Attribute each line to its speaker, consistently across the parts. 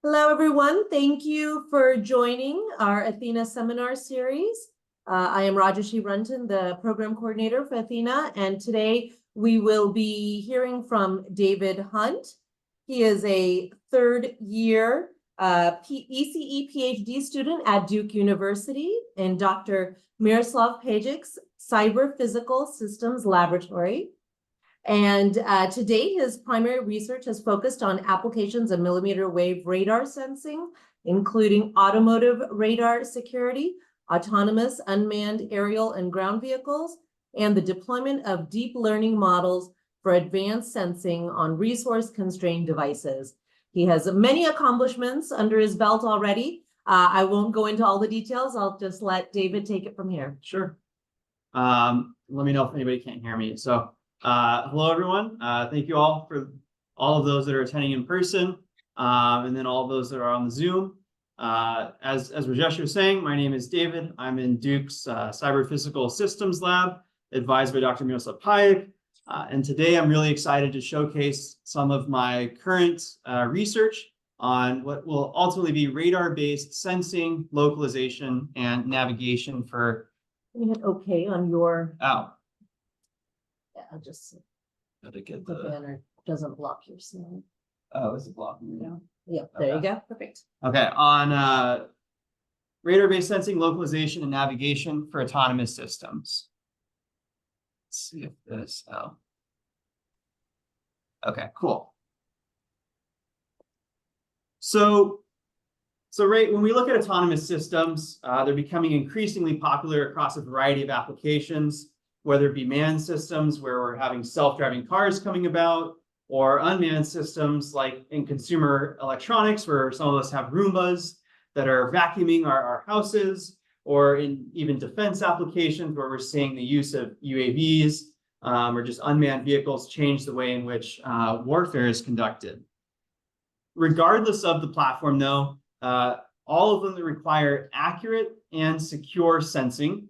Speaker 1: Hello, everyone. Thank you for joining our Athena seminar series. I am Rajeshi Runton, the program coordinator for Athena, and today we will be hearing from David Hunt. He is a third-year ECE PhD student at Duke University in Dr. Miroslav Pejic's Cyber Physical Systems Laboratory. And to date, his primary research has focused on applications of millimeter wave radar sensing, including automotive radar security, autonomous unmanned aerial and ground vehicles, and the deployment of deep learning models for advanced sensing on resource-constrained devices. He has many accomplishments under his belt already. I won't go into all the details. I'll just let David take it from here.
Speaker 2: Sure. Let me know if anybody can't hear me. Hello, everyone. Thank you all for all of those that are attending in person, and then all of those that are on the Zoom. As Rajesh was saying, my name is David. I'm in Duke's Cyber Physical Systems Lab, advised by Dr. Miroslav Pejic. And today I'm really excited to showcase some of my current research on what will ultimately be radar-based sensing, localization, and navigation for...
Speaker 1: Can you hit OK on your...
Speaker 2: Oh.
Speaker 1: Yeah, I'll just...
Speaker 2: Gotta get
Speaker 1: the banner doesn't block your slide.
Speaker 2: Oh, is it blocking?
Speaker 1: Yeah. Yeah, there you go. Perfect.
Speaker 2: Okay, on radar-based sensing, localization, and navigation for autonomous systems. Let's see if this, oh. Okay, cool. So right, when we look at autonomous systems, they're becoming increasingly popular across a variety of applications, whether it be manned systems where we're having self-driving cars coming about, or unmanned systems like in consumer electronics, where some of us have Roombas that are vacuuming our houses, or in even defense applications where we're seeing the use of UAVs or just unmanned vehicles change the way in which warfare is conducted. Regardless of the platform, though, all of them require accurate and secure sensing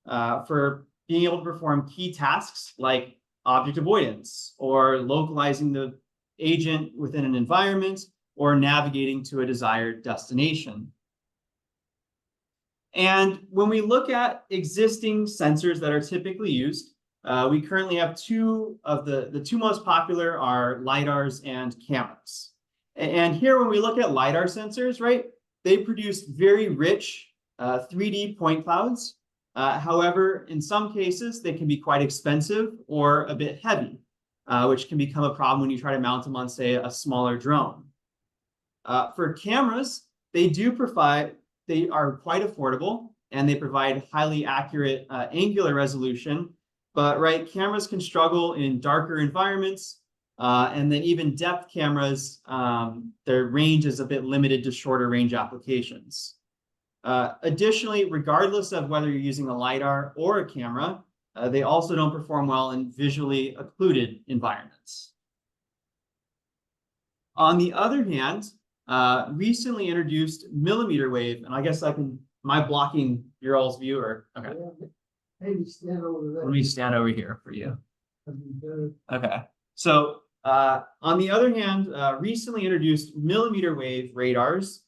Speaker 2: for being able to perform key tasks like object avoidance, or localizing the agent within an environment, or navigating to a desired destination. And when we look at existing sensors that are typically used, we currently have two of the two most popular are LiDARs and cameras. And here, when we look at LiDAR sensors, right, they produce very rich 3D point clouds. However, in some cases, they can be quite expensive or a bit heavy, which can become a problem when you try to mount them on, say, a smaller drone. For cameras, they are quite affordable, and they provide highly accurate angular resolution. But right, cameras can struggle in darker environments, and then even depth cameras, their range is a bit limited to shorter range applications. Additionally, regardless of whether you're using a LiDAR or a camera, they also don't perform well in visually occluded environments. On the other hand, recently introduced millimeter wave, and I guess am I blocking your all's view, or okay?
Speaker 3: Hey, stand over there.
Speaker 2: Let me stand over here for you. Okay, so on the other hand, recently introduced millimeter wave radars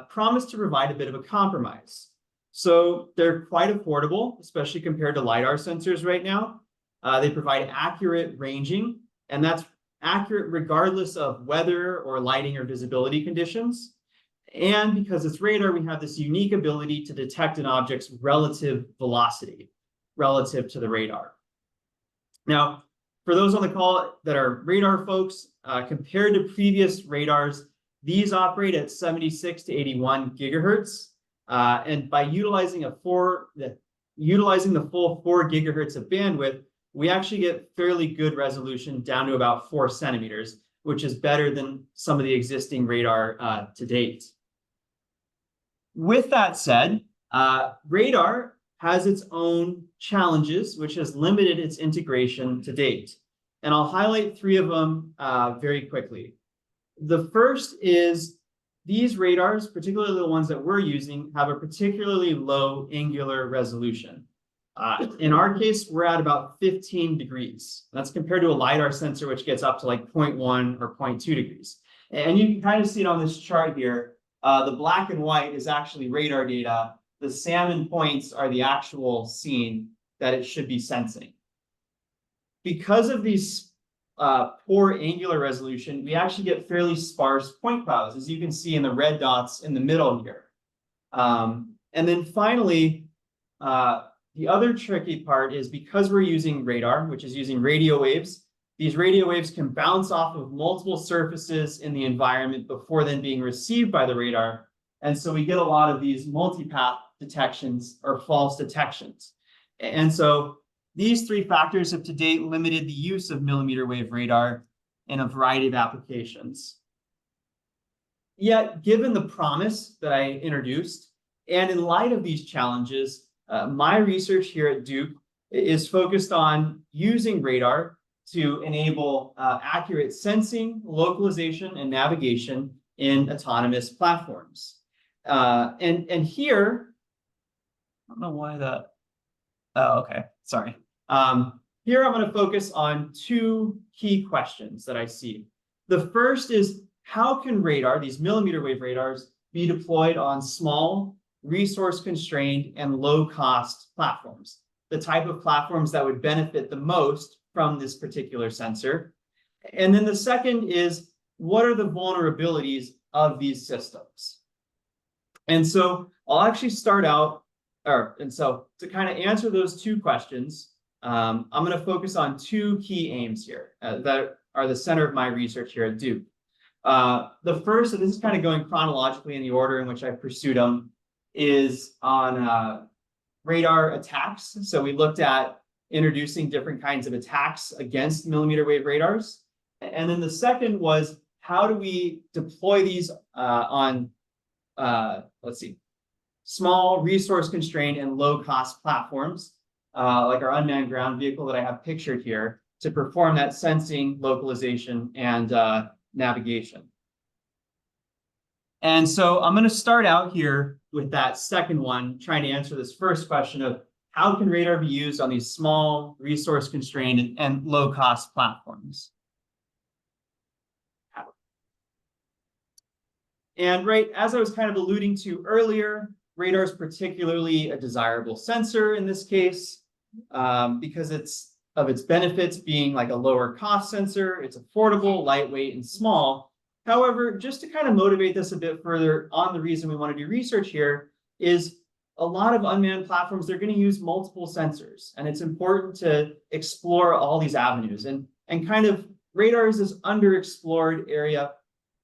Speaker 2: promise to provide a bit of a compromise. So they're quite affordable, especially compared to LiDAR sensors right now. They provide accurate ranging, and that's accurate regardless of weather or lighting or visibility conditions. And because it's radar, we have this unique ability to detect an object's relative velocity relative to the radar. Now, for those on the call that are radar folks, compared to previous radars, these operate at 76 to 81 gigahertz. And by utilizing the full 4 gigahertz of bandwidth, we actually get fairly good resolution down to about 4 centimeters, which is better than some of the existing radar to date. With that said, radar has its own challenges, which has limited its integration to date. And I'll highlight 3 of them very quickly. The first is these radars, particularly the ones that we're using, have a particularly low angular resolution. In our case, we're at about 15 degrees. That's compared to a LiDAR sensor, which gets up to like 0.1 or 0.2 degrees. And you can kind of see it on this chart here. The black and white is actually radar data. The salmon points are the actual scene that it should be sensing. Because of these poor angular resolution, we actually get fairly sparse point clouds, as you can see in the red dots in the middle here. And then finally, the other tricky part is because we're using radar, which is using radio waves, these radio waves can bounce off of multiple surfaces in the environment before then being received by the radar. And so we get a lot of these multipath detections or false detections. And so these three factors have to date limited the use of millimeter wave radar in a variety of applications. Yet, given the promise that I introduced, and in light of these challenges, my research here at Duke is focused on using radar to enable accurate sensing, localization, and navigation in autonomous platforms. And here, I don't know why that, oh, okay, sorry. Here I'm going to focus on two key questions that I see. The first is, how can radar, these millimeter wave radars, be deployed on small, resource-constrained, and low-cost platforms? The type of platforms that would benefit the most from this particular sensor. And then the second is, what are the vulnerabilities of these systems? And so I'll actually start out, so to kind of answer those two questions, I'm going to focus on two key aims here that are the center of my research here at Duke. The first, and this is kind of going chronologically in the order in which I pursued them, is on radar attacks. So we looked at introducing different kinds of attacks against millimeter wave radars. And then the second was, how do we deploy these on, small, resource-constrained, and low-cost platforms, like our unmanned ground vehicle that I have pictured here, to perform that sensing, localization, and navigation. And so I'm going to start out here with that second one, trying to answer this first question of how can radar be used on these small, resource-constrained, and low-cost platforms? And right, as I was kind of alluding to earlier, radar is particularly a desirable sensor in this case, because of its benefits being like a lower cost sensor. It's affordable, lightweight, and small. However, just to kind of motivate this a bit further on the reason we want to do research here is a lot of unmanned platforms, they're going to use multiple sensors, and it's important to explore all these avenues. And kind of radar is this underexplored area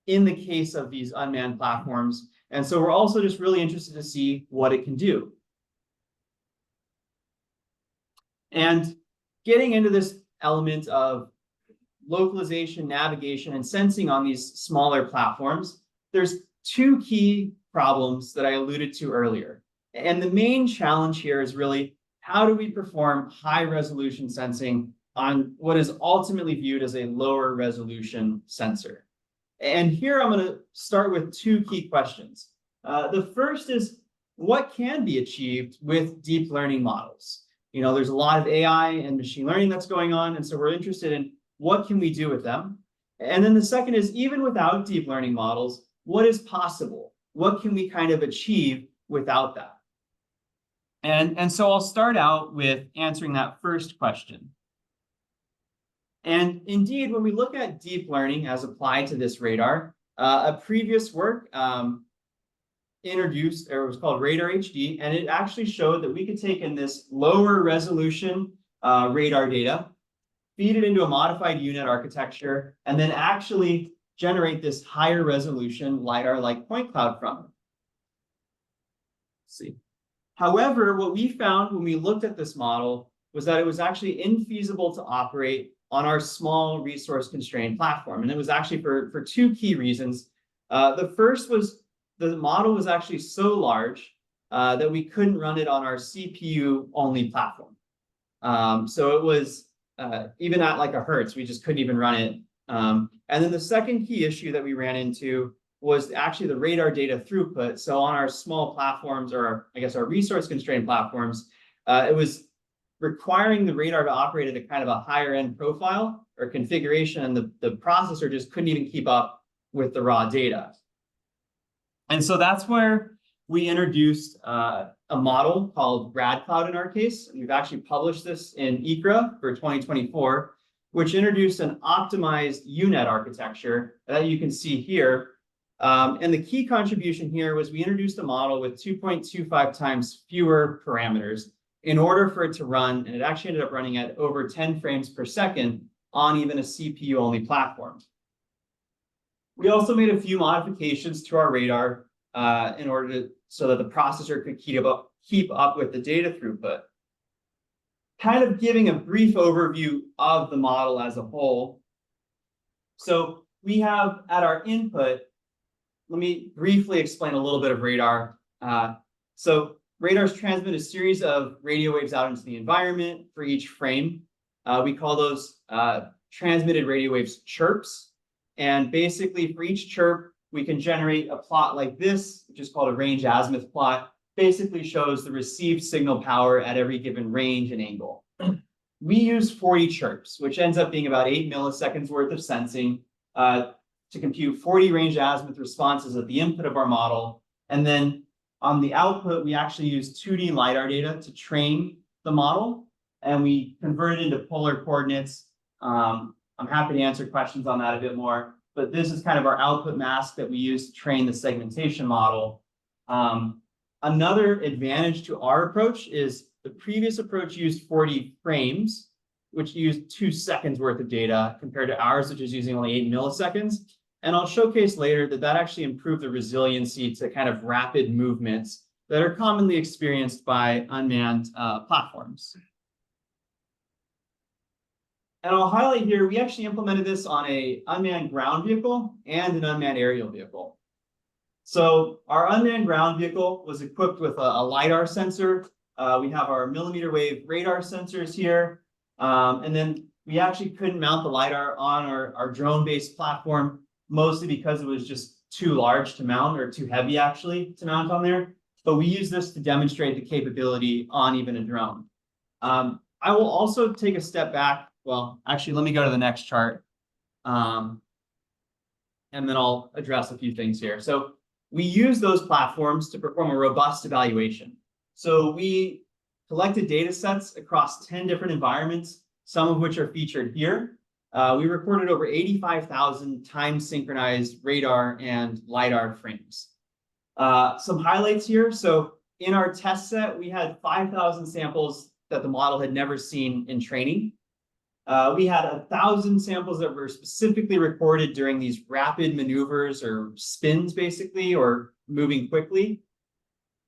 Speaker 2: in the case of these unmanned platforms. And so we're also just really interested to see what it can do. And getting into this element of localization, navigation, and sensing on these smaller platforms, there's two key problems that I alluded to earlier. And the main challenge here is really, how do we perform high resolution sensing on what is ultimately viewed as a lower resolution sensor? And here I'm going to start with two key questions. The first is, what can be achieved with deep learning models? You know, there's a lot of AI and machine learning that's going on, and so we're interested in what can we do with them? And then the second is, even without deep learning models, what is possible? What can we kind of achieve without that? And so I'll start out with answering that first question. And indeed, when we look at deep learning as applied to this radar, a previous work introduced, or it was called Radar HD, and it actually showed that we could take in this lower resolution radar data, feed it into a modified UNet architecture, and then actually generate this higher resolution LiDAR-like point cloud from it. Let's see. However, what we found when we looked at this model was that it was actually infeasible to operate on our small resource-constrained platform. And it was actually for two key reasons. The first was the model was actually so large that we couldn't run it on our CPU-only platform. So it was, even at like a Hertz, we just couldn't even run it. And then the second key issue that we ran into was actually the radar data throughput. So on our small platforms, or I guess our resource-constrained platforms, it was requiring the radar to operate at a kind of a higher end profile or configuration, and the processor just couldn't even keep up with the raw data. And so that's where we introduced a model called RadCloud in our case. We've actually published this in ICRA for 2024, which introduced an optimized UNet architecture that you can see here. And the key contribution here was we introduced a model with 2.25 times fewer parameters in order for it to run, and it actually ended up running at over 10 frames per second on even a CPU-only platform. We also made a few modifications to our radar in order so that the processor could keep up with the data throughput. Kind of giving a brief overview of the model as a whole. So we have at our input, let me briefly explain a little bit of radar. So radars transmit a series of radio waves out into the environment for each frame. We call those transmitted radio waves chirps. And basically for each chirp, we can generate a plot like this, which is called a range azimuth plot. Basically shows the received signal power at every given range and angle. We use 40 chirps, which ends up being about 8 milliseconds worth of sensing to compute 40 range azimuth responses at the input of our model. And then on the output, we actually use 2D LiDAR data to train the model, and we convert it into polar coordinates. I'm happy to answer questions on that a bit more, but this is kind of our output mask that we use to train the segmentation model. Another advantage to our approach is the previous approach used 40 frames, which used 2 seconds worth of data compared to ours, which is using only 8 milliseconds. And I'll showcase later that that actually improved the resiliency to kind of rapid movements that are commonly experienced by unmanned platforms. And I'll highlight here, we actually implemented this on an unmanned ground vehicle and an unmanned aerial vehicle. So our unmanned ground vehicle was equipped with a LiDAR sensor. We have our millimeter wave radar sensors here. And then we actually couldn't mount the LiDAR on our drone-based platform, mostly because it was just too large to mount, or too heavy actually to mount on there. But we use this to demonstrate the capability on even a drone. I will also take a step back. Well, actually, let me go to the next chart. And then I'll address a few things here. So we use those platforms to perform a robust evaluation. So we collected data sets across 10 different environments, some of which are featured here. We recorded over 85,000 time synchronized radar and LiDAR frames. Some highlights here. So in our test set, we had 5,000 samples that the model had never seen in training. We had 1,000 samples that were specifically recorded during these rapid maneuvers or spins, basically, or moving quickly.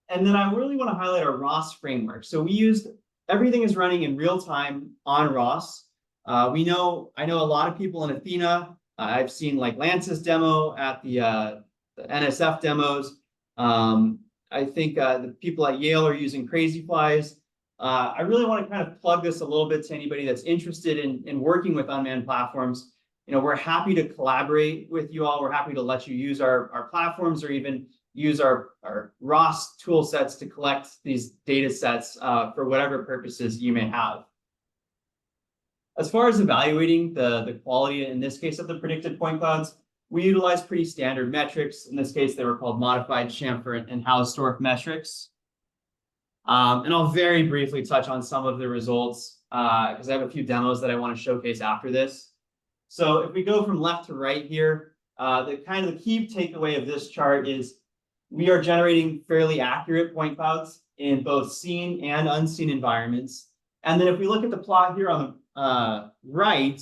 Speaker 2: And then I really want to highlight our ROS framework. So we used, everything is running in real time on ROS. I know a lot of people in Athena. I've seen like Lance's demo at the NSF demos. I think the people at Yale are using Crazy Flies. I really want to kind of plug this a little bit to anybody that's interested in working with unmanned platforms. You know, we're happy to collaborate with you all. We're happy to let you use our platforms, or even use our ROS tool sets to collect these data sets for whatever purposes you may have. As far as evaluating the quality, in this case, of the predicted point clouds, we utilize pretty standard metrics. In this case, they were called modified Chamfer and Hausdorff metrics. And I'll very briefly touch on some of the results because I have a few demos that I want to showcase after this. So if we go from left to right here, the key takeaway of this chart is we are generating fairly accurate point clouds in both seen and unseen environments. And then if we look at the plot here on the right,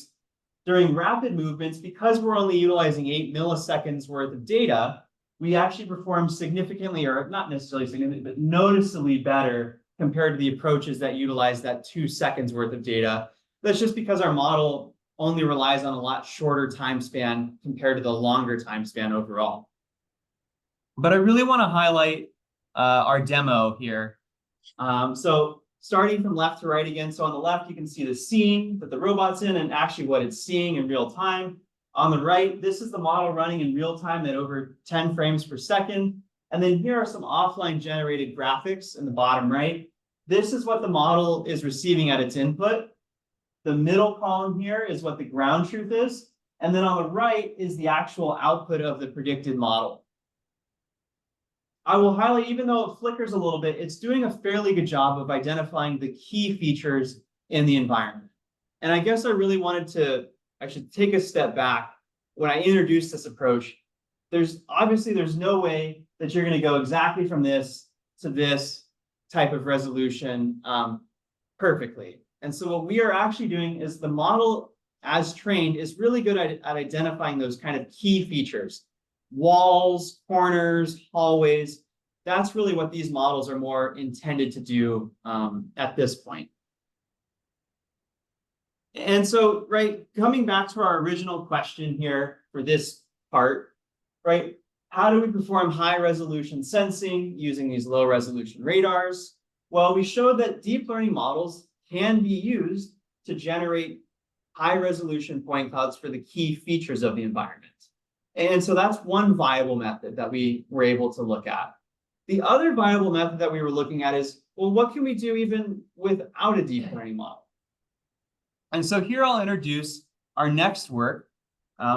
Speaker 2: during rapid movements, because we're only utilizing 8 milliseconds worth of data, we actually perform significantly, or not necessarily significantly, but noticeably better compared to the approaches that utilize that 2 seconds worth of data. That's just because our model only relies on a lot shorter time span compared to the longer time span overall. But I really want to highlight our demo here. So starting from left to right again. So on the left, you can see the scene that the robot's in and actually what it's seeing in real time. On the right, this is the model running in real time at over 10 frames per second. And then here are some offline generated graphics in the bottom right. This is what the model is receiving at its input. The middle column here is what the ground truth is. And then on the right is the actual output of the predicted model. I will highlight, even though it flickers a little bit, it's doing a fairly good job of identifying the key features in the environment. And I guess I really wanted to actually take a step back when I introduced this approach. There's no way that you're going to go exactly from this to this type of resolution perfectly. And so what we are actually doing is the model as trained is really good at identifying those kind of key features. Walls, corners, hallways. That's really what these models are more intended to do at this point. And so, right, coming back to our original question here for this part, right, how do we perform high resolution sensing using these low resolution radars? Well, we showed that deep learning models can be used to generate high resolution point clouds for the key features of the environment. And so that's one viable method that we were able to look at. The other viable method that we were looking at is, well, what can we do even without a deep learning model? And so here I'll introduce our next work,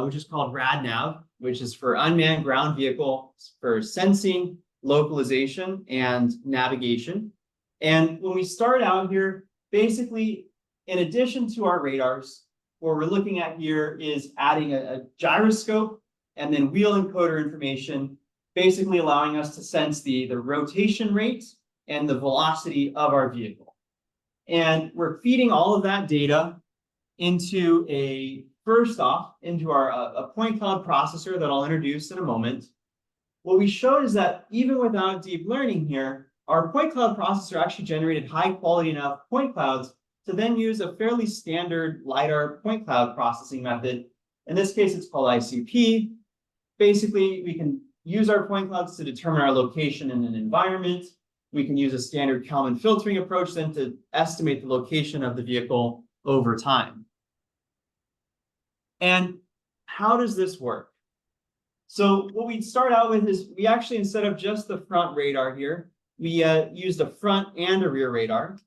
Speaker 2: which is called RadNav, which is for unmanned ground vehicle for sensing, localization, and navigation. And when we start out here, basically, in addition to our radars, what we're looking at here is adding a gyroscope and then wheel encoder information, basically allowing us to sense the rotation rate and the velocity of our vehicle. And we're feeding all of that data into our point cloud processor that I'll introduce in a moment. What we showed is that even without deep learning here, our point cloud processor actually generated high quality enough point clouds to then use a fairly standard LiDAR point cloud processing method. In this case, it's called ICP. Basically, we can use our point clouds to determine our location in an environment. We can use a standard Kalman filtering approach then to estimate the location of the vehicle over time. And how does this work? So what we start out with is we actually, instead of just the front radar here, we used a front and a rear radar.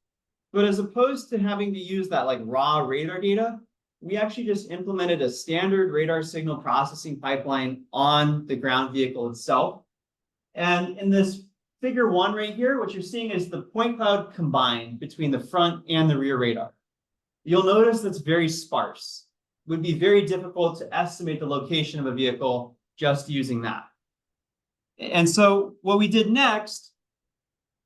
Speaker 2: But as opposed to having to use that like raw radar data, we actually just implemented a standard radar signal processing pipeline on the ground vehicle itself. And in this figure 1 right here, what you're seeing is the point cloud combined between the front and the rear radar. You'll notice that's very sparse. It would be very difficult to estimate the location of a vehicle just using that. And so what we did next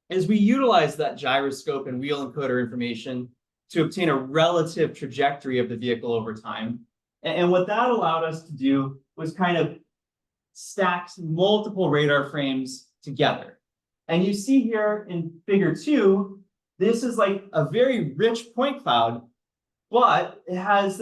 Speaker 2: is we utilized that gyroscope and wheel encoder information to obtain a relative trajectory of the vehicle over time. And what that allowed us to do was kind of stack multiple radar frames together. And you see here in figure 2, this is like a very rich point cloud, but it has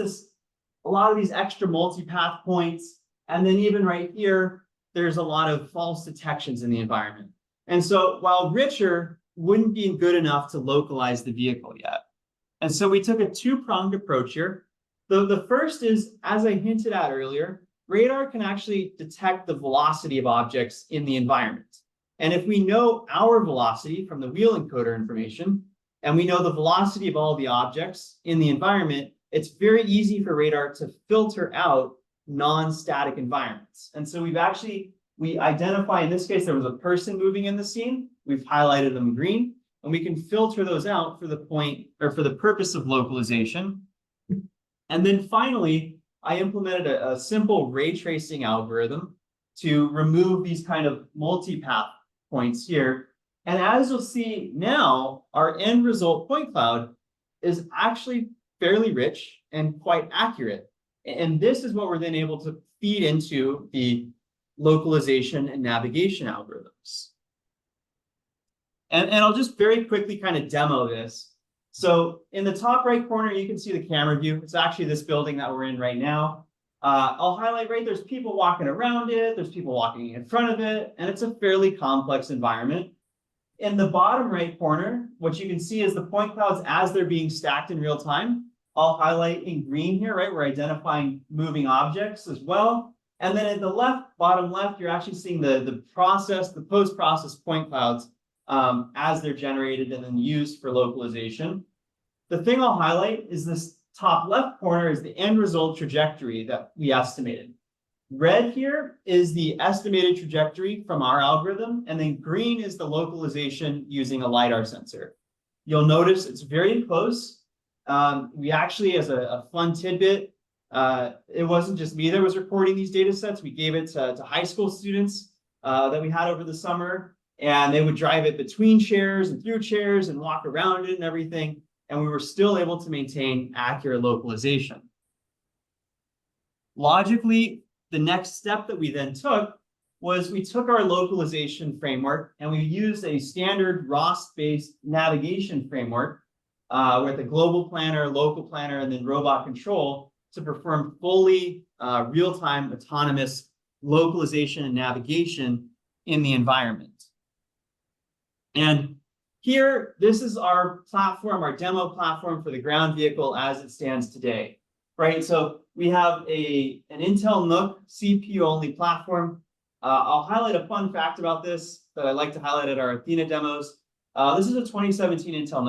Speaker 2: a lot of these extra multipath points. And then even right here, there's a lot of false detections in the environment. And so while richer wouldn't be good enough to localize the vehicle yet. And so we took a two-pronged approach here. The first is, as I hinted at earlier, radar can actually detect the velocity of objects in the environment. And if we know our velocity from the wheel encoder information, and we know the velocity of all the objects in the environment, it's very easy for radar to filter out non-static environments. And so we identify, in this case, there was a person moving in the scene. We've highlighted them green, and we can filter those out for the purpose of localization. And then finally, I implemented a simple ray tracing algorithm to remove these kind of multipath points here. And as you'll see now, our end result point cloud is actually fairly rich and quite accurate. And this is what we're then able to feed into the localization and navigation algorithms. And I'll just very quickly kind of demo this. So in the top right corner, you can see the camera view. It's actually this building that we're in right now. I'll highlight right there's people walking around it. There's people walking in front of it. And it's a fairly complex environment. In the bottom right corner, what you can see is the point clouds as they're being stacked in real time. I'll highlight in green here, right? We're identifying moving objects as well. And then at the bottom left, you're actually seeing the post-process point clouds as they're generated and then used for localization. The thing I'll highlight is this top left corner is the end result trajectory that we estimated. Red here is the estimated trajectory from our algorithm, and then green is the localization using a LiDAR sensor. You'll notice it's very close. We actually, as a fun tidbit, it wasn't just me that was recording these data sets. We gave it to high school students that we had over the summer, and they would drive it between chairs and through chairs and walk around it and everything. And we were still able to maintain accurate localization. Logically, the next step that we then took was we took our localization framework and we used a standard ROS-based navigation framework with a global planner, local planner, and then robot control to perform fully real-time autonomous localization and navigation in the environment. And here, this is our platform, our demo platform for the ground vehicle as it stands today, right? So we have an Intel NUC CPU-only platform. I'll highlight a fun fact about this that I like to highlight at our Athena demos. This is a 2017 Intel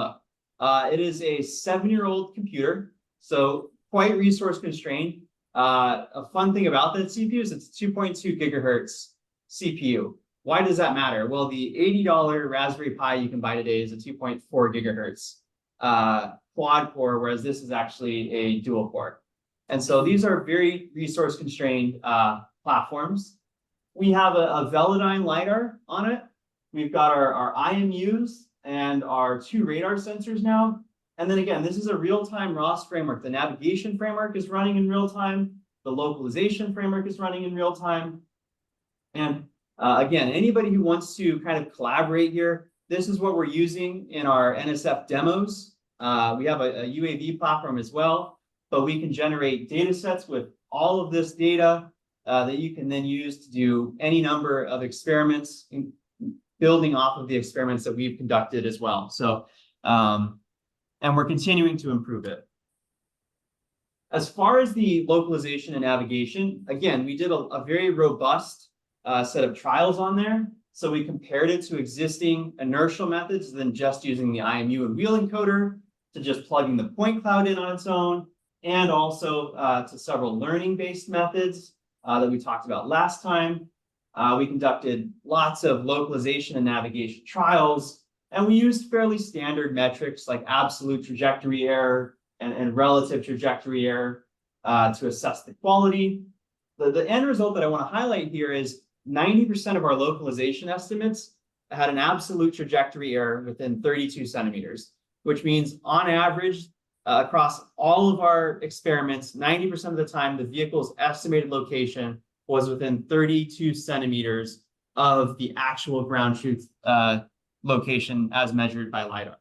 Speaker 2: NUC. It is a 7-year-old computer, so quite resource constrained. A fun thing about that CPU is it's 2.2 gigahertz CPU. Why does that matter? Well, the $80 Raspberry Pi you can buy today is a 2.4 gigahertz quad core, whereas this is actually a dual core. And so these are very resource constrained platforms. We have a Velodyne LiDAR on it. We've got our IMUs and our 2 radar sensors now. And then again, this is a real-time ROS framework. The navigation framework is running in real time. The localization framework is running in real time. And again, anybody who wants to kind of collaborate here, this is what we're using in our NSF demos. We have a UAV platform as well, but we can generate data sets with all of this data that you can then use to do any number of experiments, building off of the experiments that we've conducted as well. So, and we're continuing to improve it. As far as the localization and navigation, again, we did a very robust set of trials on there. So we compared it to existing inertial methods than just using the IMU and wheel encoder, to just plugging the point cloud in on its own, and also to several learning-based methods that we talked about last time. We conducted lots of localization and navigation trials, and we used fairly standard metrics like absolute trajectory error and relative trajectory error to assess the quality. The end result that I want to highlight here is 90% of our localization estimates had an absolute trajectory error within 32 centimeters, which means on average, across all of our experiments, 90% of the time, the vehicle's estimated location was within 32 centimeters of the actual ground truth location as measured by LiDAR.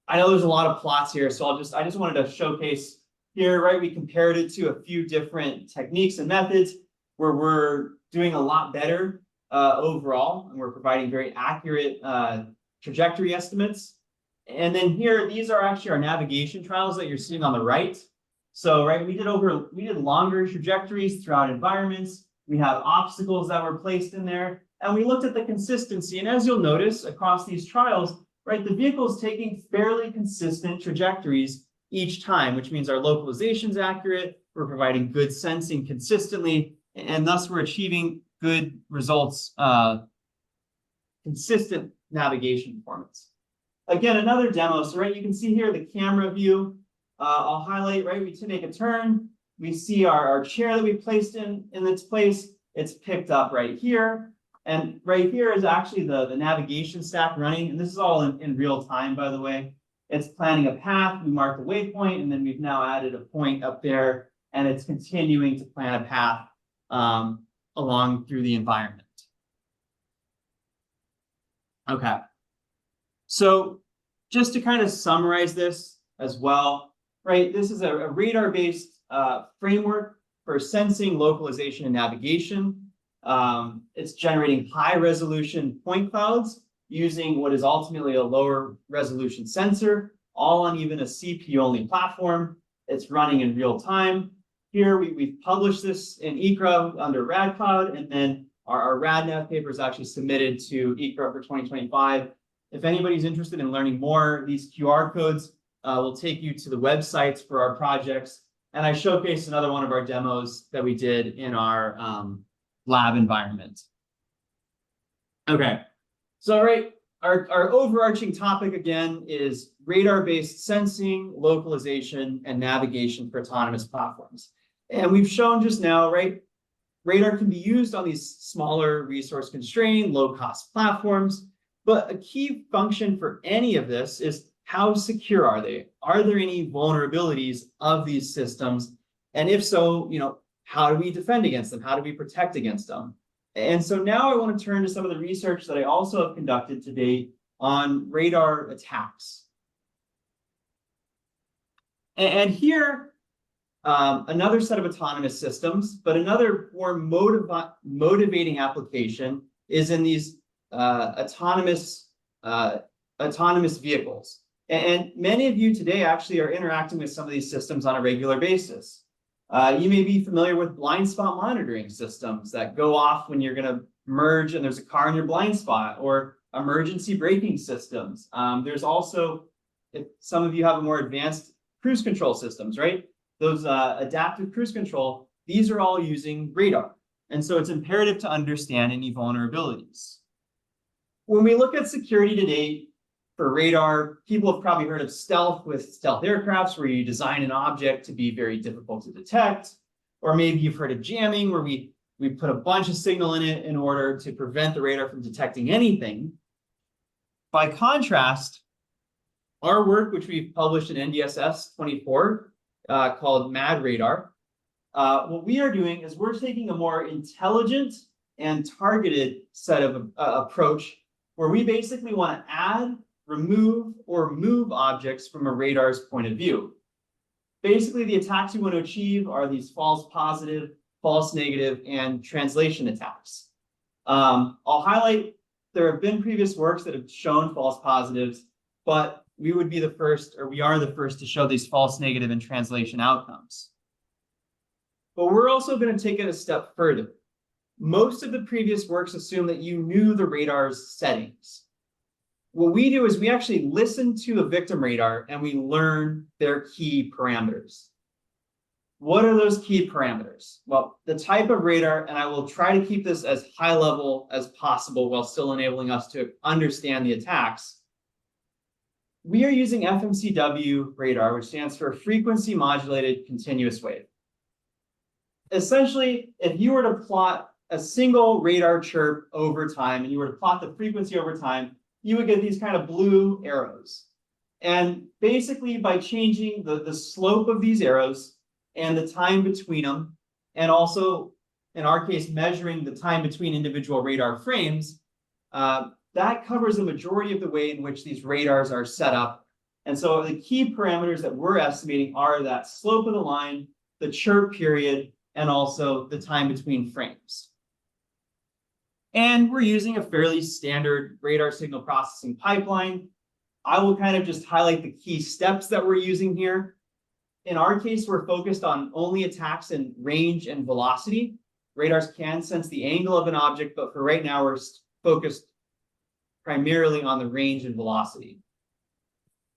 Speaker 2: I know there's a lot of plots here, so I just wanted to showcase here, right? We compared it to a few different techniques and methods where we're doing a lot better overall, and we're providing very accurate trajectory estimates. And then here, these are actually our navigation trials that you're seeing on the right. So, right, we did longer trajectories throughout environments. We have obstacles that were placed in there, and we looked at the consistency. And as you'll notice across these trials, right, the vehicle is taking fairly consistent trajectories each time, which means our localization is accurate. We're providing good sensing consistently, and thus we're achieving good results, consistent navigation performance. Again, another demo. So, right, you can see here the camera view. I'll highlight, right, we to make a turn. We see our chair that we placed in its place. It's picked up right here. And right here is actually the navigation stack running. And this is all in real time, by the way. It's planning a path. We marked a waypoint, and then we've now added a point up there, and it's continuing to plan a path along through the environment. Okay. So just to kind of summarize this as well, right? This is a radar-based framework for sensing, localization, and navigation. It's generating high-resolution point clouds using what is ultimately a lower resolution sensor, all on even a CPU-only platform. It's running in real time. Here, we've published this in ICRA under RadCloud, and then our RadNav paper is actually submitted to ICRA for 2025. If anybody's interested in learning more, these QR codes will take you to the websites for our projects. And I showcased another one of our demos that we did in our lab environment. Okay, so our overarching topic again is radar-based sensing, localization, and navigation for autonomous platforms. And we've shown just now, right, radar can be used on these smaller resource-constrained, low-cost platforms, but a key function for any of this is how secure are they? Are there any vulnerabilities of these systems? And if so, how do we defend against them? How do we protect against them? And so now I want to turn to some of the research that I also have conducted to date on radar attacks. And here, another set of autonomous systems, but another more motivating application is in these autonomous vehicles. And many of you today actually are interacting with some of these systems on a regular basis. You may be familiar with blind spot monitoring systems that go off when you're going to merge and there's a car in your blind spot, or emergency braking systems. There's also, if some of you have a more advanced cruise control systems, right? Those adaptive cruise control, these are all using radar. And so it's imperative to understand any vulnerabilities. When we look at security today for radar, people have probably heard of stealth with stealth aircrafts, where you design an object to be very difficult to detect. Or maybe you've heard of jamming, where we put a bunch of signal in it in order to prevent the radar from detecting anything. By contrast, our work, which we've published in NDSS 24, called MAD Radar, what we are doing is we're taking a more intelligent and targeted set of approach, where we basically want to add, remove, or move objects from a radar's point of view. Basically, the attacks we want to achieve are these false positive, false negative, and translation attacks. I'll highlight, there have been previous works that have shown false positives, but we would be the first, or we are the first, to show these false negative and translation outcomes. But we're also going to take it a step further. Most of the previous works assume that you knew the radar's settings. What we do is we actually listen to a victim radar and we learn their key parameters. What are those key parameters? Well, the type of radar, and I will try to keep this as high level as possible while still enabling us to understand the attacks. We are using FMCW radar, which stands for frequency modulated continuous wave. Essentially, if you were to plot a single radar chirp over time, and you were to plot the frequency over time, you would get these kind of blue arrows. And basically, by changing the slope of these arrows and the time between them, and also, in our case, measuring the time between individual radar frames, that covers the majority of the way in which these radars are set up. And so the key parameters that we're estimating are that slope of the line, the chirp period, and also the time between frames. And we're using a fairly standard radar signal processing pipeline. I will kind of just highlight the key steps that we're using here. In our case, we're focused on only attacks in range and velocity. Radars can sense the angle of an object, but for right now, we're focused primarily on the range and velocity.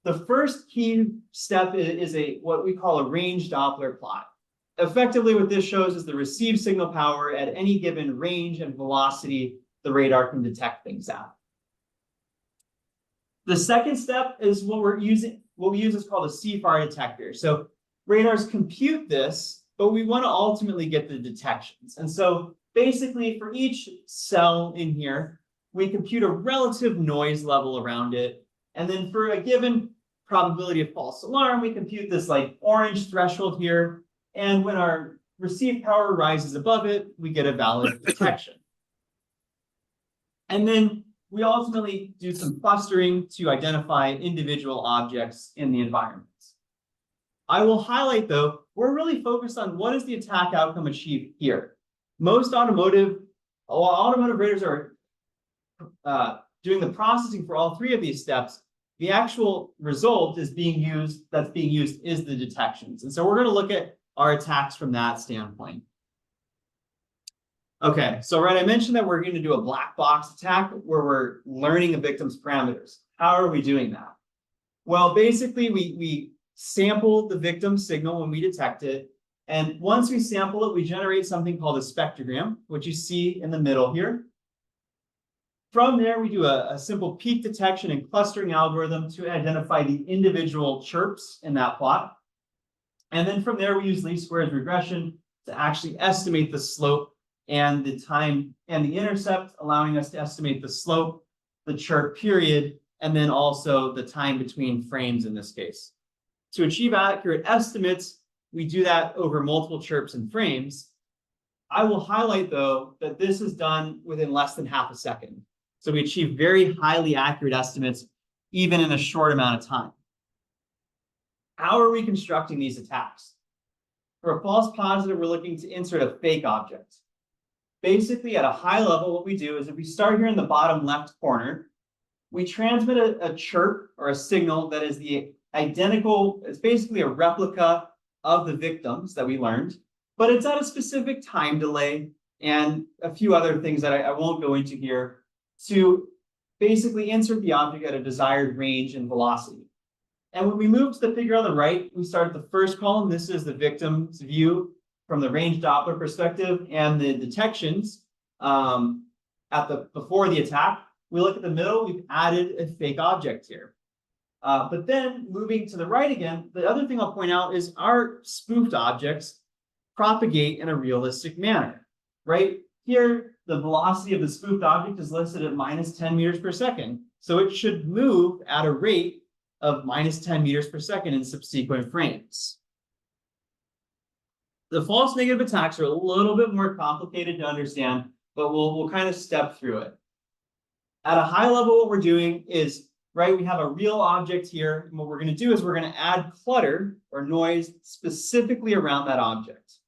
Speaker 2: The first key step is what we call a range Doppler plot. Effectively, what this shows is the received signal power at any given range and velocity the radar can detect things at. The second step is what we use is called a CFAR detector. So radars compute this, but we want to ultimately get the detections. And so basically, for each cell in here, we compute a relative noise level around it. And then for a given probability of false alarm, we compute this like orange threshold here. And when our received power rises above it, we get a valid detection. And then we ultimately do some clustering to identify individual objects in the environment. I will highlight, though, we're really focused on what is the attack outcome achieved here. Most automotive radars are doing the processing for all three of these steps. The actual result is being used is the detections. And so we're going to look at our attacks from that standpoint. Okay, so right, I mentioned that we're going to do a black box attack where we're learning a victim's parameters. How are we doing that? Well, basically, we sample the victim signal when we detect it. And once we sample it, we generate something called a spectrogram, which you see in the middle here. From there, we do a simple peak detection and clustering algorithm to identify the individual chirps in that plot. And then from there, we use least squares regression to actually estimate the slope and the time and the intercept, allowing us to estimate the slope, the chirp period, and then also the time between frames in this case. To achieve accurate estimates, we do that over multiple chirps and frames. I will highlight, though, that this is done within less than half a second. So we achieve very highly accurate estimates, even in a short amount of time. How are we constructing these attacks? For a false positive, we're looking to insert a fake object. Basically, at a high level, what we do is if we start here in the bottom left corner, we transmit a chirp or a signal that is the identical, it's basically a replica of the victims that we learned, but it's at a specific time delay and a few other things that I won't go into here to basically insert the object at a desired range and velocity. And when we move to the figure on the right, we start at the first column. This is the victim's view from the range Doppler perspective and the detections before the attack. We look at the middle, we've added a fake object here. But then moving to the right again, the other thing I'll point out is our spoofed objects propagate in a realistic manner, right? Here, the velocity of the spoofed object is listed at -10 meters per second. So it should move at a rate of -10 meters per second in subsequent frames. The false negative attacks are a little bit more complicated to understand, but we'll kind of step through it. At a high level, what we're doing is, right, we have a real object here, and what we're going to do is we're going to add clutter or noise specifically around that object.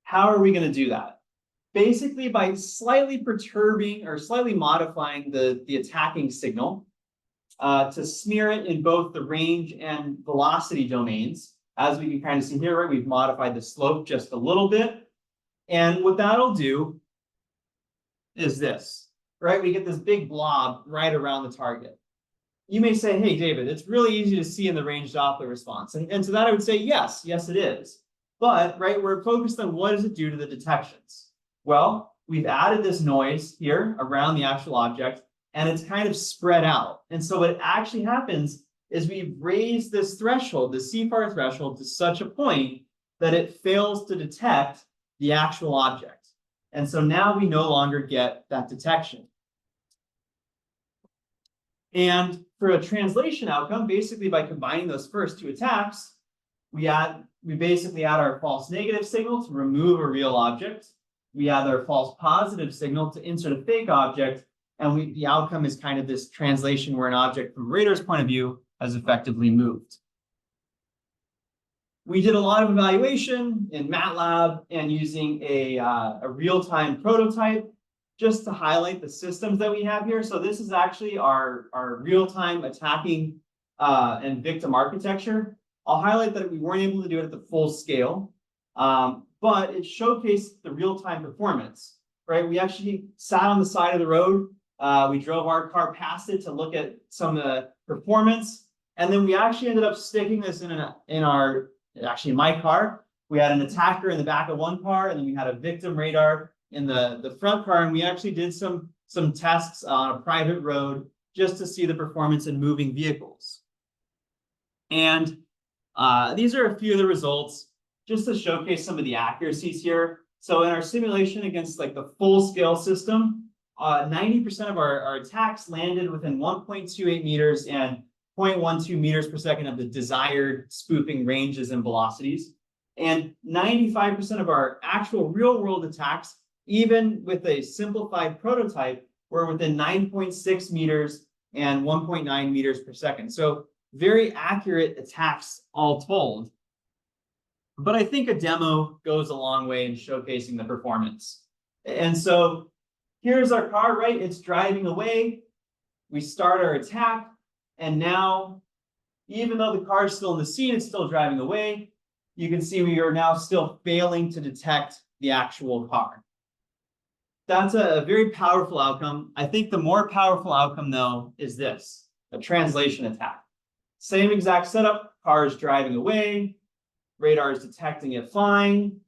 Speaker 2: How are we going to do that? Basically, by slightly perturbing or slightly modifying the attacking signal to smear it in both the range and velocity domains. As we can kind of see here, right, we've modified the slope just a little bit. And what that'll do is this, right? We get this big blob right around the target. You may say, hey, David, it's really easy to see in the range Doppler response. And to that, I would say, yes, it is. But, right, we're focused on what does it do to the detections? Well, we've added this noise here around the actual object, and it's kind of spread out. And so what actually happens is we've raised this threshold, the CFAR threshold, to such a point that it fails to detect the actual object. And so now we no longer get that detection. And for a translation outcome, basically by combining those first two attacks, we basically add our false negative signal to remove a real object. We add our false positive signal to insert a fake object. And the outcome is kind of this translation where an object from radar's point of view has effectively moved. We did a lot of evaluation in MATLAB and using a real-time prototype just to highlight the systems that we have here. So this is actually our real-time attacking and victim architecture. I'll highlight that we weren't able to do it at the full scale, but it showcased the real-time performance, right? We actually sat on the side of the road. We drove our car past it to look at some of the performance. And then we actually ended up sticking this in my car. We had an attacker in the back of one car, and then we had a victim radar in the front car. And we actually did some tests on a private road just to see the performance in moving vehicles. And these are a few of the results just to showcase some of the accuracies here. So in our simulation against like the full scale system, 90% of our attacks landed within 1.28 meters and 0.12 meters per second of the desired spoofing ranges and velocities. And 95% of our actual real world attacks, even with a simplified prototype, were within 9.6 meters and 1.9 meters per second. So very accurate attacks all told. But I think a demo goes a long way in showcasing the performance. And so here's our car, right? It's driving away. We start our attack. And now, even though the car is still in the scene, it's still driving away. You can see we are now still failing to detect the actual car. That's a very powerful outcome. I think the more powerful outcome, though, is this, a translation attack. Same exact setup, car is driving away, radar is detecting it flying,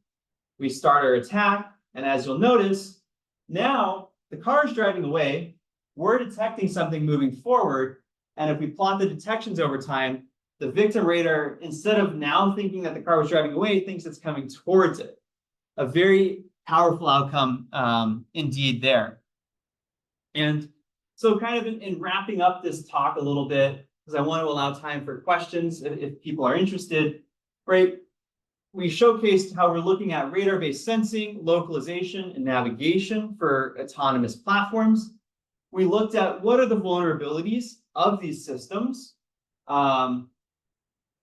Speaker 2: we start our attack, and as you'll notice, now the car is driving away, we're detecting something moving forward, and if we plot the detections over time, the victim radar, instead of now thinking that the car was driving away, thinks it's coming towards it. A very powerful outcome indeed there. And so kind of in wrapping up this talk a little bit, because I want to allow time for questions if people are interested, right? We showcased how we're looking at radar-based sensing, localization, and navigation for autonomous platforms. We looked at what are the vulnerabilities of these systems. What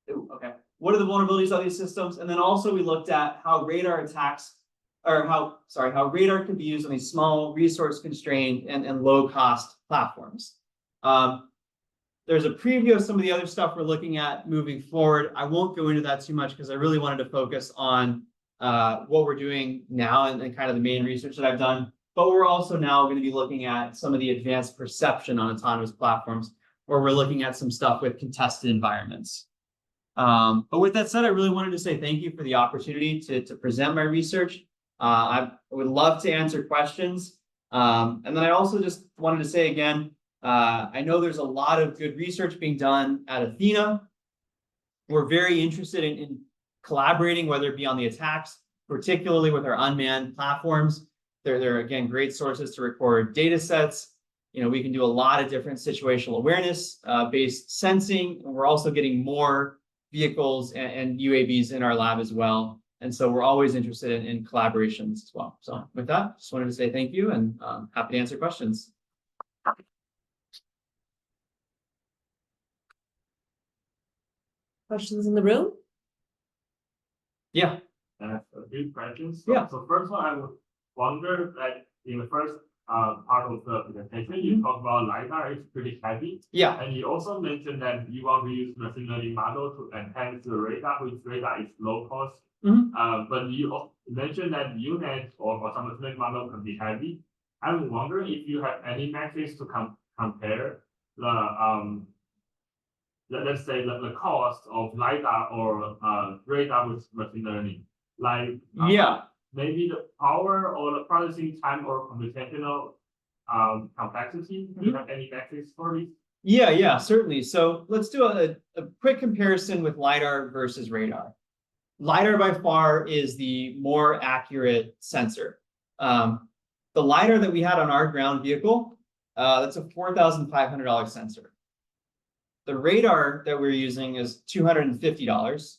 Speaker 2: are the vulnerabilities of these systems? And then also we looked at how radar attacks, or how radar can be used on these small, resource-constrained and low-cost platforms. There's a preview of some of the other stuff we're looking at moving forward. I won't go into that too much because I really wanted to focus on what we're doing now and kind of the main research that I've done. But we're also now going to be looking at some of the advanced perception on autonomous platforms, where we're looking at some stuff with contested environments. But with that said, I really wanted to say thank you for the opportunity to present my research. I would love to answer questions. And then I also just wanted to say again, I know there's a lot of good research being done at Athena. We're very interested in collaborating, whether it be on the attacks, particularly with our unmanned platforms. They're again, great sources to record data sets. You know, we can do a lot of different situational awareness based sensing. And we're also getting more vehicles and UAVs in our lab as well. And so we're always interested in collaborations as well. So with that, just wanted to say thank you and happy to answer questions.
Speaker 1: Questions in the room?
Speaker 2: Yeah.
Speaker 4: A few questions.
Speaker 2: Yeah.
Speaker 4: So first one, I would wonder that in the first part of the presentation, you talked about LiDAR is pretty heavy.
Speaker 2: Yeah.
Speaker 4: And you also mentioned that you want to use machine learning model to enhance the radar, which radar is low cost. But you mentioned that UNet or some machine learning model can be heavy. I'm wondering if you have any metrics to compare the let's say the cost of LiDAR or radar with machine learning, like
Speaker 2: Yeah.
Speaker 4: maybe the power or the processing time or computational complexity. Do you have any metrics for this?
Speaker 2: Yeah, certainly. So let's do a quick comparison with LiDAR versus radar. LiDAR by far is the more accurate sensor. The LiDAR that we had on our ground vehicle, that's a $4,500 sensor. The radar that we're using is $250.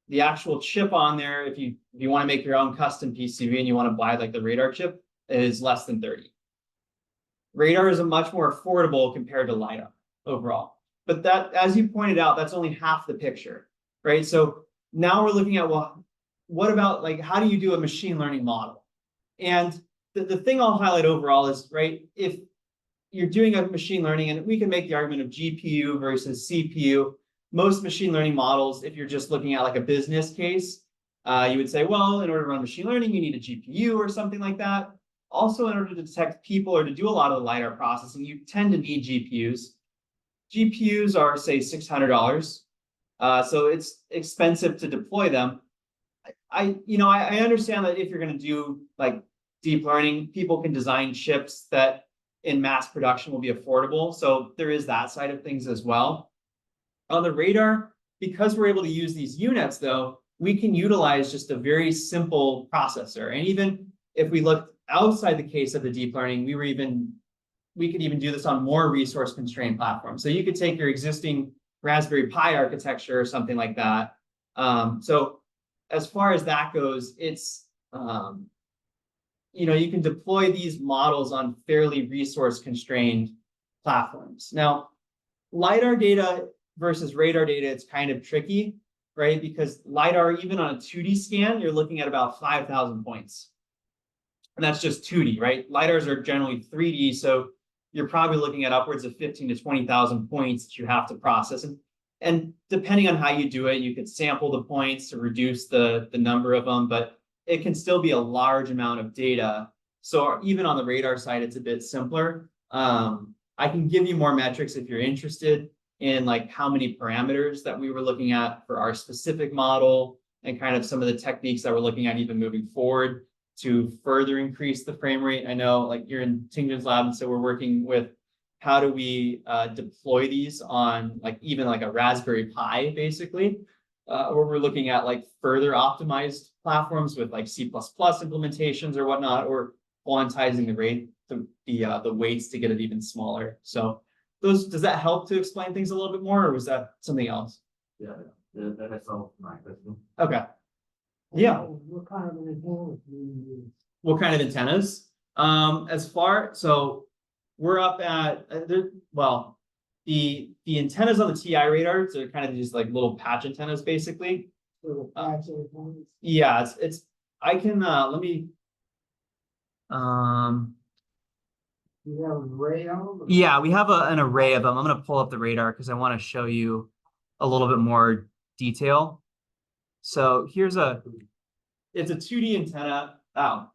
Speaker 2: The actual chip on there, if you want to make your own custom PCB and you want to buy like the radar chip, is less than 30. Radar is a much more affordable compared to LiDAR overall. But that, as you pointed out, that's only half the picture, right? So now we're looking at, well, what about like, how do you do a machine learning model? And the thing I'll highlight overall is, right, if you're doing a machine learning, and we can make the argument of GPU versus CPU, most machine learning models, if you're just looking at like a business case, you would say, well, in order to run machine learning, you need a GPU or something like that. Also, in order to detect people or to do a lot of the LiDAR processing, you tend to need GPUs. GPUs are, say, $600. So it's expensive to deploy them. I understand that if you're going to do like deep learning, people can design chips that in mass production will be affordable. So there is that side of things as well. On the radar, because we're able to use these UNets, though, we can utilize just a very simple processor. And even if we looked outside the case of the deep learning, we could even do this on more resource constrained platforms. So you could take your existing Raspberry Pi architecture or something like that. So as far as that goes, it's you can deploy these models on fairly resource constrained platforms. Now, LiDAR data versus radar data, it's kind of tricky, right? Because LiDAR, even on a 2D scan, you're looking at about 5,000 points. And that's just 2D, right? LiDARs are generally 3D, so you're probably looking at upwards of 15 to 20,000 points that you have to process. And depending on how you do it, you could sample the points to reduce the number of them, but it can still be a large amount of data. So even on the radar side, it's a bit simpler. I can give you more metrics if you're interested. in like how many parameters that we were looking at for our specific model and kind of some of the techniques that we're looking at even moving forward to further increase the frame rate. I know like you're in Tingjun's lab, and so we're working with how do we deploy these on like even like a Raspberry Pi, basically, where we're looking at like further optimized platforms with like C++ implementations or whatnot, or quantizing the rate, the weights to get it even smaller. So does that help to explain things a little bit more, or was that something else?
Speaker 4: Yeah, that's all my question.
Speaker 2: Okay. Yeah.
Speaker 3: What kind of an antenna do you use?
Speaker 2: What kind of antennas? So we're up at the antennas on the TI radar, so they're kind of just like little patch antennas, basically.
Speaker 3: Little patch antennas?
Speaker 2: Yeah, it's I can let me
Speaker 3: You have an array of them?
Speaker 2: yeah, we have an array of them. I'm gonna pull up the radar because I want to show you a little bit more detail. So it's a 2D antenna. Oh.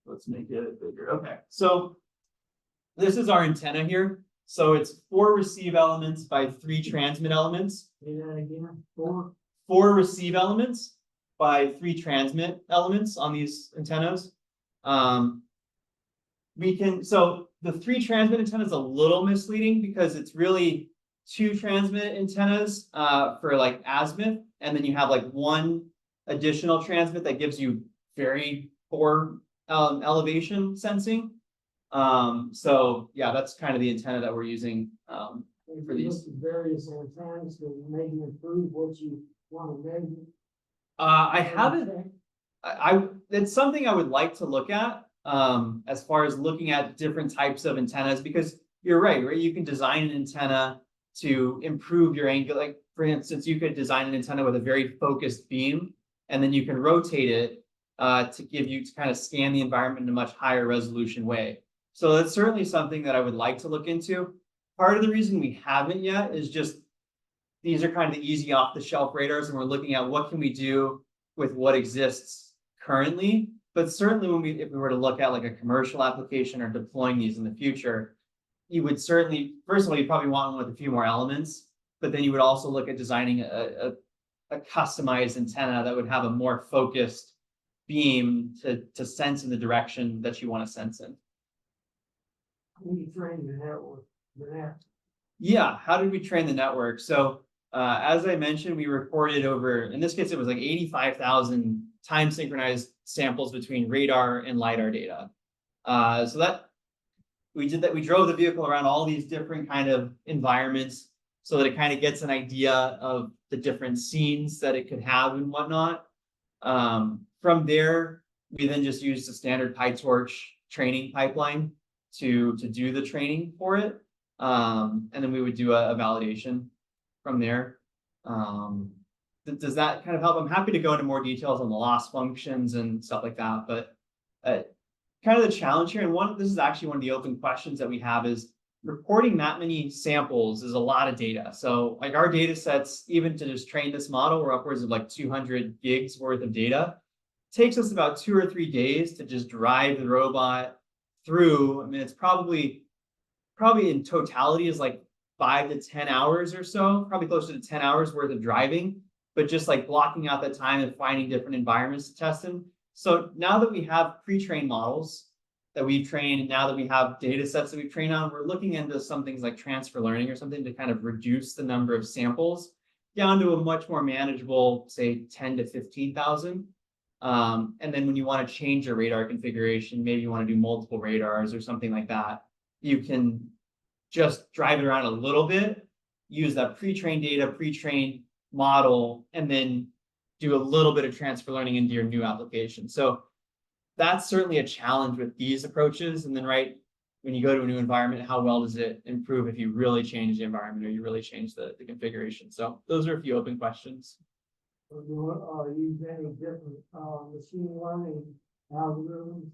Speaker 2: Let's make it bigger. Okay, so this is our antenna here. So it's 4 receive elements by 3 transmit elements.
Speaker 3: Say that again,
Speaker 2: 4 receive elements by 3 transmit elements on these antennas. So the 3 transmit antenna is a little misleading because it's really 2 transmit antennas for like azimuth, and then you have like 1 additional transmit that gives you very poor elevation sensing. So yeah, that's kind of the antenna that we're using for these.
Speaker 3: Various antennas to maybe improve what you want to measure.
Speaker 2: I haven't. It's something I would like to look at as far as looking at different types of antennas, because you're right? You can design an antenna to improve your angle. Like for instance, you could design an antenna with a very focused beam, and then you can rotate it to kind of scan the environment in a much higher resolution way. So that's certainly something that I would like to look into. Part of the reason we haven't yet is just these are kind of the easy off-the-shelf radars, and we're looking at what can we do with what exists currently. But certainly if we were to look at like a commercial application or deploying these in the future, you would certainly, first of all, you probably want one with a few more elements, but then you would also look at designing a customized antenna that would have a more focused beam to sense in the direction that you want to sense in.
Speaker 3: We train the network.
Speaker 2: Yeah, how did we train the network? So as I mentioned, we recorded over, in this case, it was like 85,000 time synchronized samples between radar and LiDAR data. So that we drove the vehicle around all these different kind of environments so that it kind of gets an idea of the different scenes that it could have and whatnot. From there, we then just used a standard PyTorch training pipeline to do the training for it. And then we would do a validation from there. Does that kind of help? I'm happy to go into more details on the loss functions and stuff like that, but kind of the challenge here, and this is actually one of the open questions that we have, is recording that many samples is a lot of data. So like our data sets, even to just train this model, we're upwards of like 200 gigs worth of data. It takes us about 2 or 3 days to just drive the robot through. I mean, it's probably in totality is like 5 to 10 hours or so, probably closer to 10 hours worth of driving, but just like blocking out that time and finding different environments to test in. So now that we have pre-trained models that we've trained, and now that we have data sets that we've trained on, we're looking into some things like transfer learning or something to kind of reduce the number of samples down to a much more manageable, say 10 to 15,000. And then when you want to change your radar configuration, maybe you want to do multiple radars or something like that, you can just drive it around a little bit, use that pre-trained data, pre-trained model, and then do a little bit of transfer learning into your new application. So that's certainly a challenge with these approaches. And then when you go to a new environment, how well does it improve if you really change the environment or you really change the configuration? So those are a few open questions.
Speaker 3: Use any different machine learning algorithms?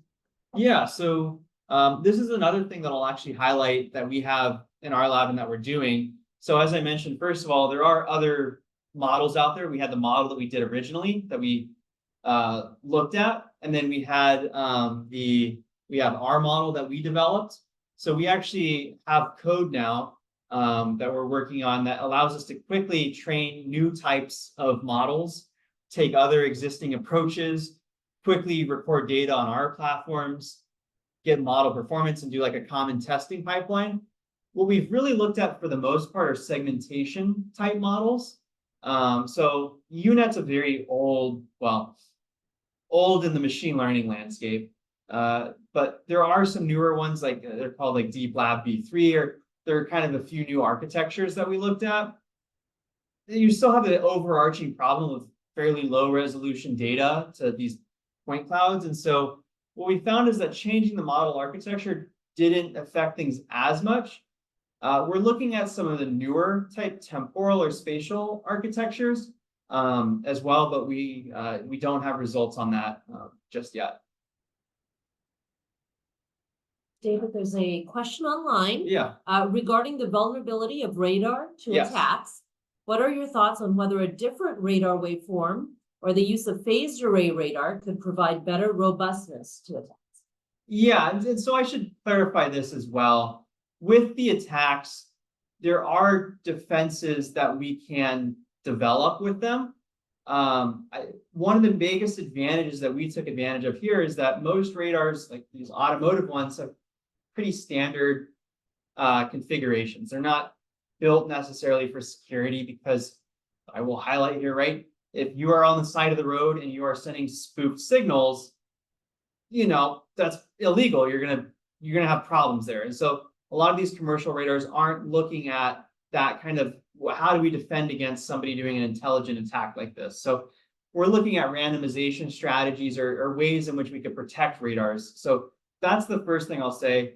Speaker 2: Yeah, so this is another thing that I'll actually highlight that we have in our lab and that we're doing. So as I mentioned, first of all, there are other models out there. We had the model that we did originally that we looked at, and then we had we have our model that we developed. So we actually have code now that we're working on that allows us to quickly train new types of models, take other existing approaches, quickly record data on our platforms, get model performance, and do like a common testing pipeline. What we've really looked at for the most part are segmentation type models. So U-Net's a very old in the machine learning landscape. But there are some newer ones, like they're called like DeepLab V3, or there are kind of a few new architectures that we looked at. You still have the overarching problem of fairly low resolution data to these point clouds. And so what we found is that changing the model architecture didn't affect things as much. We're looking at some of the newer type temporal or spatial architectures as well, but we don't have results on that just yet.
Speaker 1: David, there's a question online.
Speaker 2: Yeah.
Speaker 1: Regarding the vulnerability of radar to
Speaker 2: Yes.
Speaker 1: attacks. What are your thoughts on whether a different radar waveform or the use of phased array radar could provide better robustness to attacks?
Speaker 2: Yeah, and so I should clarify this as well. With the attacks, there are defenses that we can develop with them. One of the biggest advantages that we took advantage of here is that most radars, like these automotive ones, have pretty standard configurations. They're not built necessarily for security, because I will highlight here, right? If you are on the side of the road and you are sending spoofed signals, you know, that's illegal. You're gonna have problems there. And so a lot of these commercial radars aren't looking at that kind of, how do we defend against somebody doing an intelligent attack like this? So we're looking at randomization strategies or ways in which we could protect radars. So that's the first thing I'll say.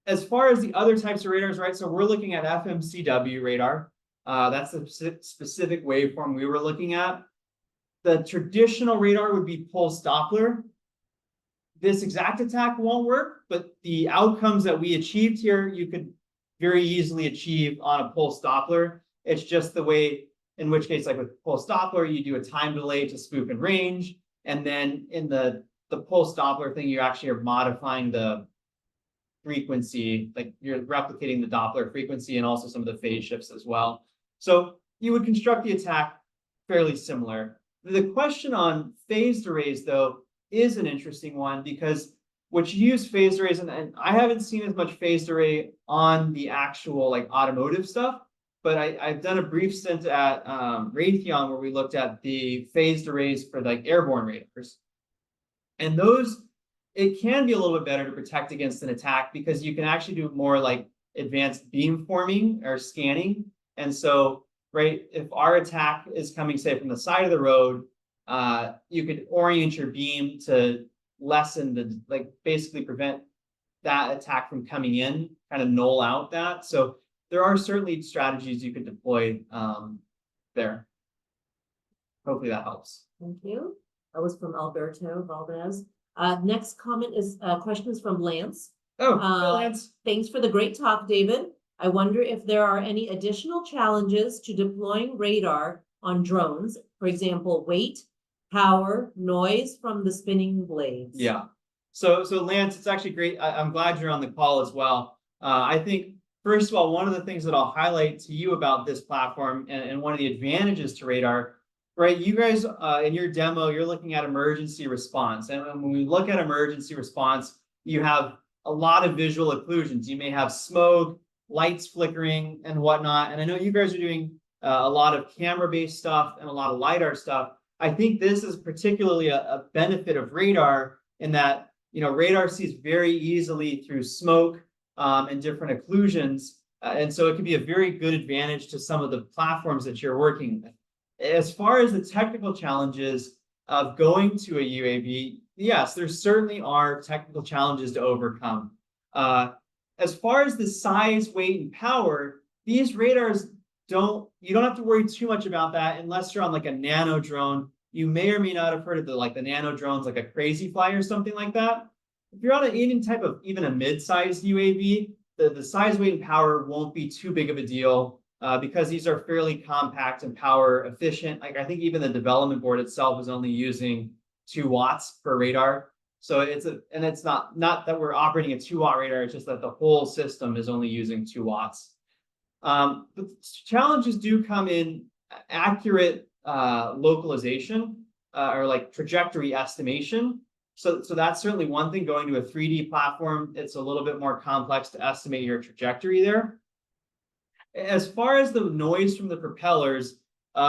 Speaker 2: As far as the other types of radars, right? So we're looking at FMCW radar. That's the specific waveform we were looking at. The traditional radar would be pulse Doppler. This exact attack won't work, but the outcomes that we achieved here, you could very easily achieve on a pulse Doppler. It's just the way, in which case, like with pulse Doppler, you do a time delay to spoof and range. And then in the pulse Doppler thing, you actually are modifying the frequency, like you're replicating the Doppler frequency and also some of the phase shifts as well. So you would construct the attack fairly similar. The question on phased arrays, though, is an interesting one, because what you use phased arrays, and I haven't seen as much phased array on the actual like automotive stuff, but I've done a brief stint at Raytheon where we looked at the phased arrays for like airborne radars. And those, it can be a little bit better to protect against an attack, because you can actually do more like advanced beam forming or scanning. And so, right, if our attack is coming, say, from the side of the road, you could orient your beam to lessen the, like, basically prevent that attack from coming in, kind of null out that. So there are certainly strategies you could deploy there. Hopefully that helps.
Speaker 1: Thank you. That was from Alberto Valdez. Next question is from Lance.
Speaker 2: Oh,
Speaker 1: Lance. Thanks for the great talk, David. I wonder if there are any additional challenges to deploying radar on drones, for example, weight, power, noise from the spinning blades.
Speaker 2: Yeah. So Lance, it's actually great. I'm glad you're on the call as well. I think, first of all, one of the things that I'll highlight to you about this platform and one of the advantages to radar, right? You guys in your demo, you're looking at emergency response. And when we look at emergency response, you have a lot of visual occlusions. You may have smoke, lights flickering, and whatnot. And I know you guys are doing a lot of camera-based stuff and a lot of LiDAR stuff. I think this is particularly a benefit of radar in that, you know, radar sees very easily through smoke and different occlusions. And so it can be a very good advantage to some of the platforms that you're working with. As far as the technical challenges of going to a UAV, yes, there certainly are technical challenges to overcome. As far as the size, weight, and power, these radars you don't have to worry too much about that unless you're on like a nano drone. You may or may not have heard of the nano drones, like a Crazy Fly or something like that. If you're on even a mid-sized UAV, the size, weight, and power won't be too big of a deal because these are fairly compact and power efficient. Like I think even the development board itself is only using 2 watts per radar. So it's not that we're operating a 2-watt radar, it's just that the whole system is only using 2 watts. But challenges do come in accurate localization or like trajectory estimation. So that's certainly one thing. Going to a 3D platform, it's a little bit more complex to estimate your trajectory there. As far as the noise from the propellers,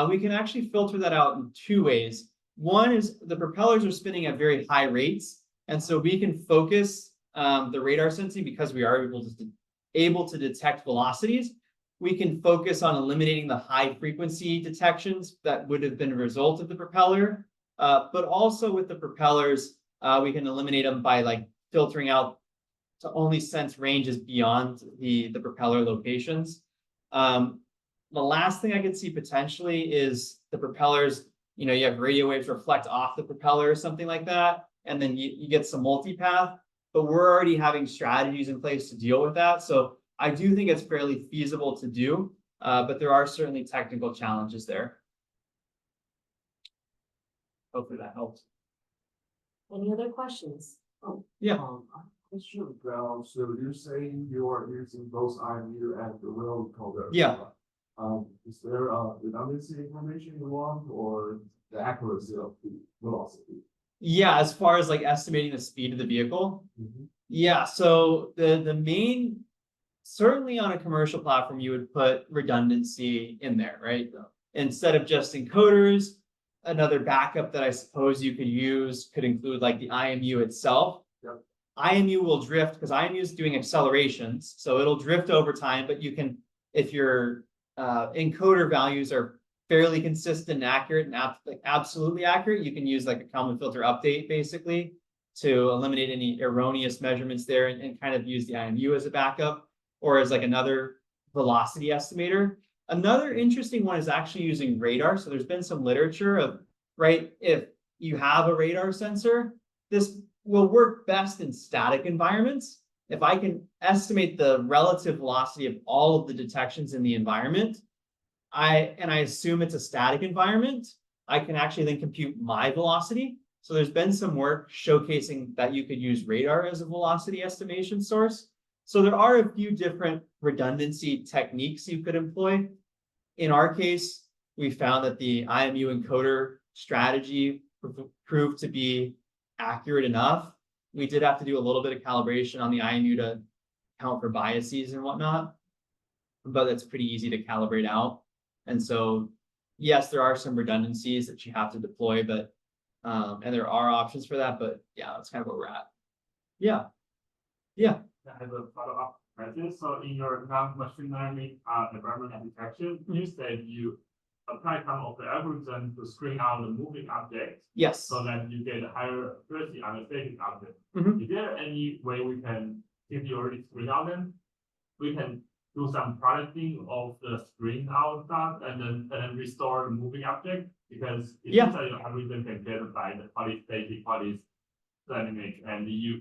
Speaker 2: we can actually filter that out in 2 ways. One is the propellers are spinning at very high rates, and so we can focus the radar sensing because we are able to detect velocities. We can focus on eliminating the high frequency detections that would have been a result of the propeller. But also with the propellers, we can eliminate them by like filtering out to only sense ranges beyond the propeller locations. The last thing I could see potentially is the propellers, you have radio waves reflect off the propeller or something like that, and then you get some multipath, but we're already having strategies in place to deal with that. So I do think it's fairly feasible to do, but there are certainly technical challenges there. Hopefully that helps.
Speaker 1: Any other questions?
Speaker 2: Yeah.
Speaker 5: Question about, so you're saying you are using both IMU and the rail encoder.
Speaker 2: Yeah.
Speaker 5: Is there a redundancy information you want, or the accuracy of the velocity?
Speaker 2: Yeah, as far as like estimating the speed of the vehicle. Yeah, so the main, certainly on a commercial platform, you would put redundancy in there, right? Instead of just encoders, another backup that I suppose you could use could include like the IMU itself.
Speaker 5: Yep.
Speaker 2: IMU will drift because IMU is doing accelerations, so it'll drift over time, but you can, if your encoder values are fairly consistent and accurate and absolutely accurate, you can use like a Kalman filter update basically to eliminate any erroneous measurements there and kind of use the IMU as a backup or as like another velocity estimator. Another interesting one is actually using radar. So there's been some literature of, right, if you have a radar sensor, this will work best in static environments. If I can estimate the relative velocity of all of the detections in the environment, I assume it's a static environment, I can actually then compute my velocity. So there's been some work showcasing that you could use radar as a velocity estimation source. So there are a few different redundancy techniques you could employ. In our case, we found that the IMU encoder strategy proved to be accurate enough. We did have to do a little bit of calibration on the IMU to account for biases and whatnot, but it's pretty easy to calibrate out. And so, yes, there are some redundancies that you have to deploy, but and there are options for that, but yeah, that's kind of where we're at. Yeah.
Speaker 4: I have a follow-up question. So in your non-machine learning environmental detection, you said you apply some of the algorithm to screen out the moving objects.
Speaker 2: Yes.
Speaker 4: So that you get a higher accuracy on the static object.
Speaker 2: Mhm.
Speaker 4: Is there any way we can, if you already screen out them, we can do some processing of the screen out stuff and then restore the moving object? Because it seems like your algorithm can get by the polystatic, polydynamic, and you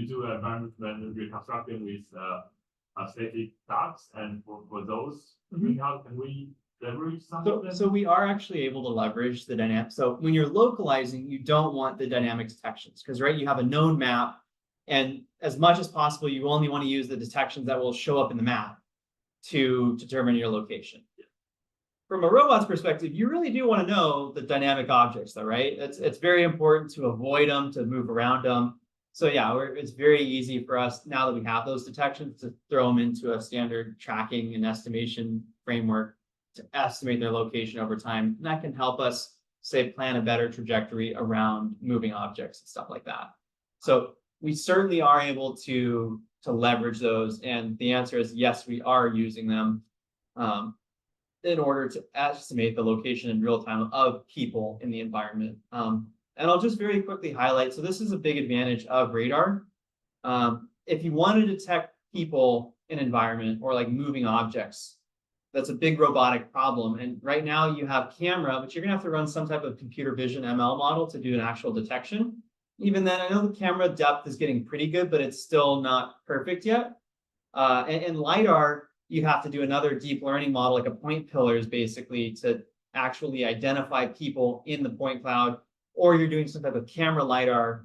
Speaker 4: do environment reconstruction with static dots, and for those screen out, can we leverage some of them?
Speaker 2: So we are actually able to leverage the dynamic. So when you're localizing, you don't want the dynamic detections because, right, you have a known map, and as much as possible, you only want to use the detections that will show up in the map to determine your location. From a robot's perspective, you really do want to know the dynamic objects, though, right? It's very important to avoid them, to move around them. So yeah, it's very easy for us now that we have those detections to throw them into a standard tracking and estimation framework to estimate their location over time. And that can help us, say, plan a better trajectory around moving objects and stuff like that. So we certainly are able to leverage those. And the answer is yes, we are using them in order to estimate the location in real time of people in the environment. And I'll just very quickly highlight, so this is a big advantage of radar. If you want to detect people in environment or like moving objects, that's a big robotic problem. And right now you have camera, but you're gonna have to run some type of computer vision ML model to do an actual detection. Even then, I know the camera depth is getting pretty good, but it's still not perfect yet. And LiDAR, you have to do another deep learning model, like a point pillars, basically, to actually identify people in the point cloud or you're doing some type of camera LiDAR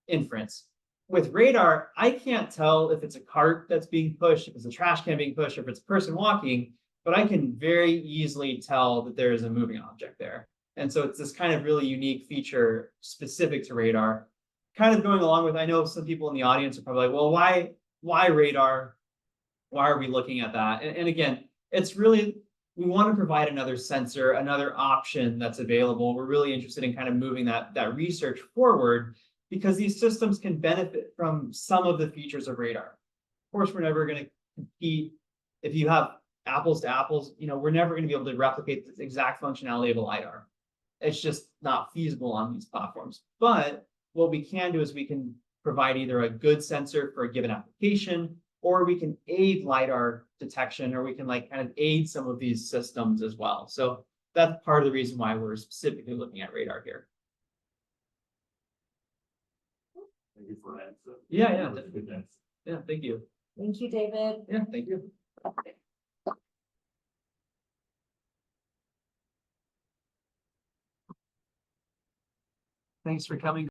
Speaker 2: inference. With radar, I can't tell if it's a cart that's being pushed, if it's a trash can being pushed, or if it's a person walking, but I can very easily tell that there is a moving object there. And so it's this kind of really unique feature specific to radar. Kind of going along with, I know some people in the audience are probably like, well, why radar? Why are we looking at that? And again, it's really, we want to provide another sensor, another option that's available. We're really interested in kind of moving that research forward because these systems can benefit from some of the features of radar. Of course, we're never going to compete. If you have apples to apples, we're never going to be able to replicate the exact functionality of a LiDAR. It's just not feasible on these platforms. But what we can do is we can provide either a good sensor for a given application, or we can aid LiDAR detection, or we can kind of aid some of these systems as well. So that's part of the reason why we're specifically looking at radar here.
Speaker 4: Thank you for that answer.
Speaker 2: Yeah,
Speaker 4: That was a good answer.
Speaker 2: Yeah, thank you.
Speaker 1: Thank you, David.
Speaker 2: Yeah, thank you. Thanks for coming.